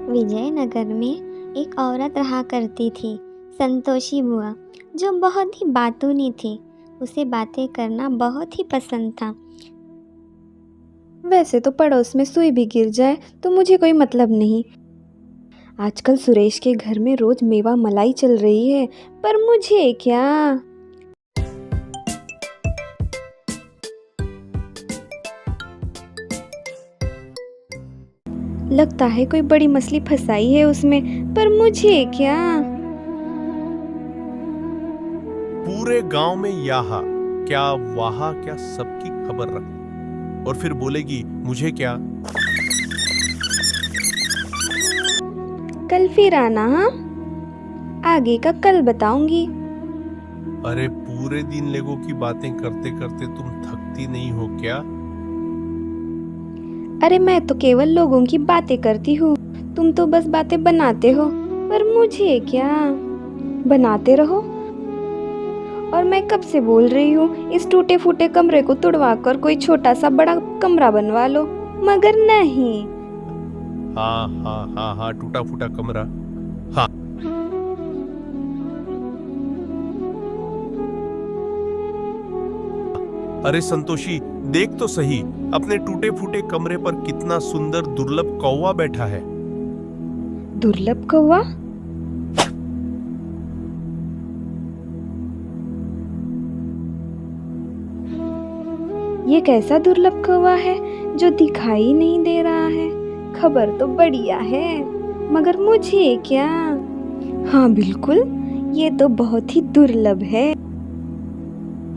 विजयनगर में एक औरत रहा करती थी, संतोषी बुआ, जो बहुत ही बातूनी थी। उसे बातें करना बहुत ही पसंद था। वैसे तो पड़ोस में सुई भी गिर जाए तो मुझे कोई मतलब नहीं। आजकल सुरेश के घर में रोज मेवा मलाई चल रही है, पर मुझे क्या। लगता है कोई बड़ी मछली फंसाई है उसमें, पर मुझे क्या। पूरे गांव में यहाँ क्या वहाँ क्या सबकी खबर रख, और फिर बोलेगी मुझे क्या। कल फिर आना, हाँ? आगे का कल बताऊंगी। अरे पूरे दिन लोगों की बातें करते करते तुम थकती नहीं हो क्या? अरे मैं तो केवल लोगों की बातें करती हूँ, तुम तो बस बातें बनाते हो। पर मुझे क्या, बनाते रहो। और मैं कब से बोल रही हूँ इस टूटे फूटे कमरे को तुड़वा कर कोई छोटा सा बड़ा कमरा बनवा लो, मगर नहीं। हाँ हाँ हाँ हाँ, टूटा फूटा कमरा। हाँ, अरे संतोषी, देख तो सही, अपने टूटे फूटे कमरे पर कितना सुंदर दुर्लभ कौवा बैठा है। दुर्लभ कौवा? ये कैसा दुर्लभ कौवा है जो दिखाई नहीं दे रहा है? खबर तो बढ़िया है, मगर मुझे क्या। हाँ बिल्कुल, ये तो बहुत ही दुर्लभ है।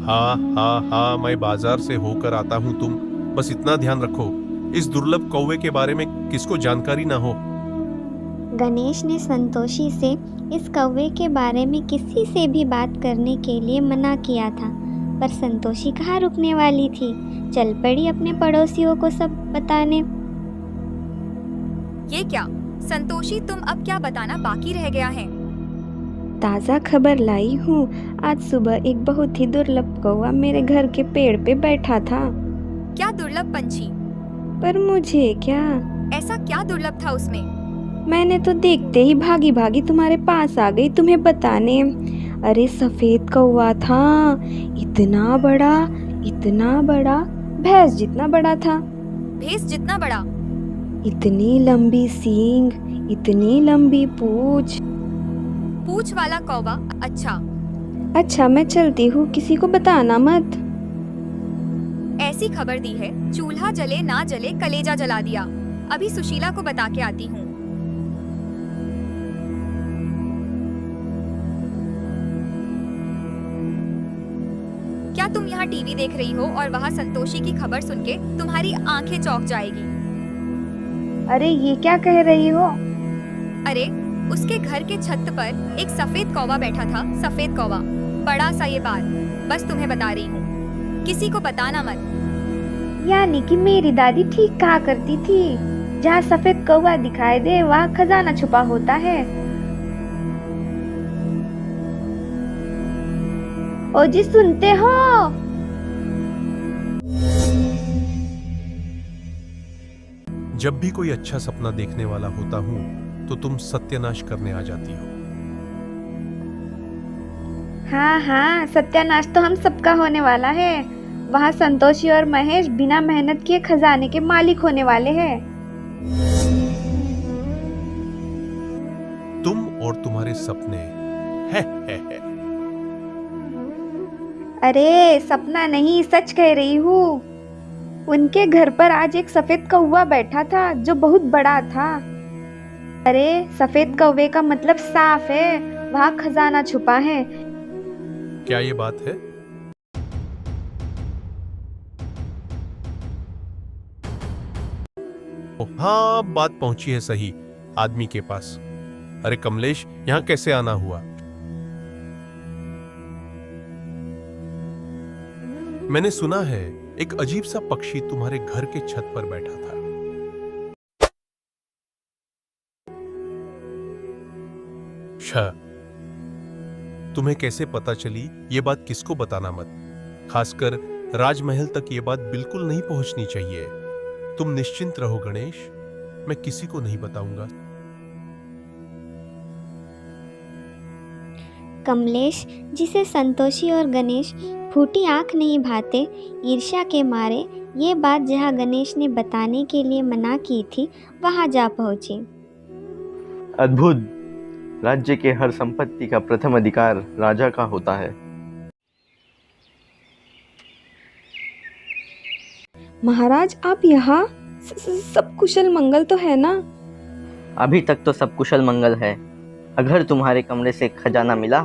हाँ हाँ हाँ, मैं बाजार से होकर आता हूँ, तुम बस इतना ध्यान रखो, इस दुर्लभ कौवे के बारे में किसको जानकारी ना हो। गणेश ने संतोषी से इस कौवे के बारे में किसी से भी बात करने के लिए मना किया था, पर संतोषी कहाँ रुकने वाली थी। चल पड़ी अपने पड़ोसियों को सब बताने। ये क्या संतोषी, तुम अब क्या बताना बाकी रह गया है? ताज़ा खबर लाई हूँ। आज सुबह एक बहुत ही दुर्लभ कौवा मेरे घर के पेड़ पे बैठा था। क्या दुर्लभ पंछी? पर मुझे क्या। ऐसा क्या दुर्लभ था उसमें? मैंने तो देखते ही भागी भागी तुम्हारे पास आ गई तुम्हें बताने। अरे सफेद कौवा था, इतना बड़ा, इतना बड़ा, भैंस जितना बड़ा था। भैंस जितना बड़ा? इतनी लंबी सींग, इतनी लंबी पूंछ। पूंछ वाला कौवा? अच्छा मैं चलती हूँ, किसी को बताना मत। ऐसी खबर दी है, चूल्हा जले ना जले कलेजा जला दिया। अभी सुशीला को बता के आती हूँ। क्या तुम यहाँ टीवी देख रही हो और वहाँ संतोषी की खबर सुन के तुम्हारी आंखें चौंक जाएगी। अरे ये क्या कह रही हो? अरे उसके घर के छत पर एक सफेद कौवा बैठा था। सफेद कौवा, बड़ा सा ये बात, बस तुम्हें बता रही हूँ, किसी को बताना मत। यानी कि मेरी दादी ठीक कहा करती थी, जहाँ सफेद कौवा दिखाई दे वहाँ खजाना छुपा होता है। ओ जी सुनते हो? जब भी कोई अच्छा सपना देखने वाला होता हूँ तो तुम सत्यानाश करने आ जाती हो। हाँ हाँ, सत्यानाश तो हम सबका होने वाला है। वहाँ संतोषी और महेश बिना मेहनत किए खजाने के मालिक होने वाले हैं। तुम और तुम्हारे सपने। है। अरे सपना नहीं, सच कह रही हूँ। उनके घर पर आज एक सफेद कौवा बैठा था जो बहुत बड़ा था। अरे सफेद कौवे का मतलब साफ है, वहाँ खजाना छुपा है। क्या ये बात है? हाँ, बात पहुंची है सही आदमी के पास। अरे कमलेश, यहाँ कैसे आना हुआ? मैंने सुना है एक अजीब सा पक्षी तुम्हारे घर के छत पर बैठा था। अच्छा, तुम्हें कैसे पता चली? ये बात किसको बताना मत, खासकर राजमहल तक ये बात बिल्कुल नहीं पहुंचनी चाहिए। तुम निश्चिंत रहो गणेश, मैं किसी को नहीं बताऊंगा। कमलेश, जिसे संतोषी और गणेश फूटी आंख नहीं भाते, ईर्ष्या के मारे ये बात जहाँ गणेश ने बताने के लिए मना की थी वहाँ जा पहुँचे। अद्भुत। राज्य के हर संपत्ति का प्रथम अधिकार राजा का होता है। महाराज, आप यहाँ? सब कुशल मंगल तो है ना? अभी तक तो सब कुशल मंगल है। अगर तुम्हारे कमरे से खजाना मिला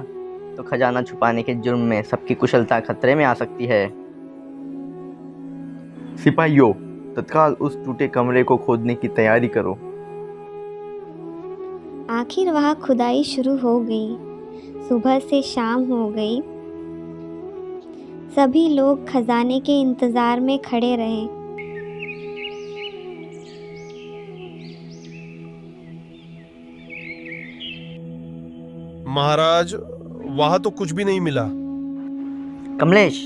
तो खजाना छुपाने के जुर्म में सबकी कुशलता खतरे में आ सकती है। सिपाहियों, तत्काल उस टूटे कमरे को खोदने की तैयारी करो। आखिर वहाँ खुदाई शुरू हो गई। सुबह से शाम हो गई। सभी लोग खजाने के इंतजार में खड़े रहे। महाराज, वहां तो कुछ भी नहीं मिला। कमलेश,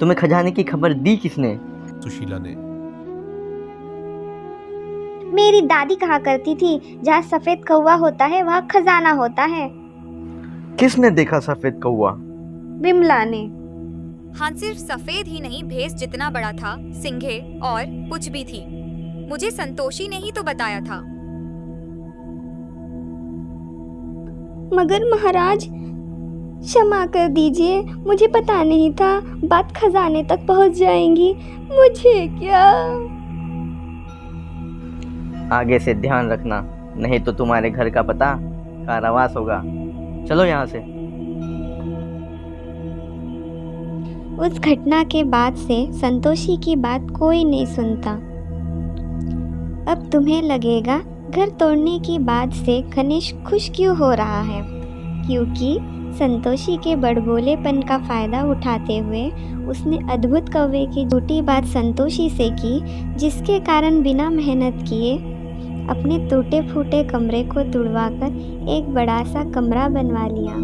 तुम्हें खजाने की खबर दी किसने? सुशीला ने। मेरी दादी कहा करती थी, जहाँ सफेद कौवा होता है वहाँ खजाना होता है। किसने देखा सफेद कौवा? विमला ने। हाँ, सिर्फ सफेद ही नहीं, भेस जितना बड़ा था, सिंघे और पूंछ भी थी। मुझे संतोषी ने ही तो बताया था। मगर महाराज, क्षमा कर दीजिए, मुझे पता नहीं था बात खजाने तक पहुंच जाएंगी। मुझे क्या? आगे से ध्यान रखना, नहीं तो तुम्हारे घर का पता कारावास होगा। चलो यहाँ से। उस घटना के बाद से संतोषी की बात कोई नहीं सुनता। अब तुम्हें लगेगा घर तोड़ने की बात से गणेश खुश क्यों हो रहा है, क्योंकि संतोषी के बड़बोलेपन का फ़ायदा उठाते हुए उसने अद्भुत कौवे की झूठी बात संतोषी से की, जिसके कारण बिना मेहनत किए अपने टूटे फूटे कमरे को तुड़वाकर एक बड़ा सा कमरा बनवा लिया।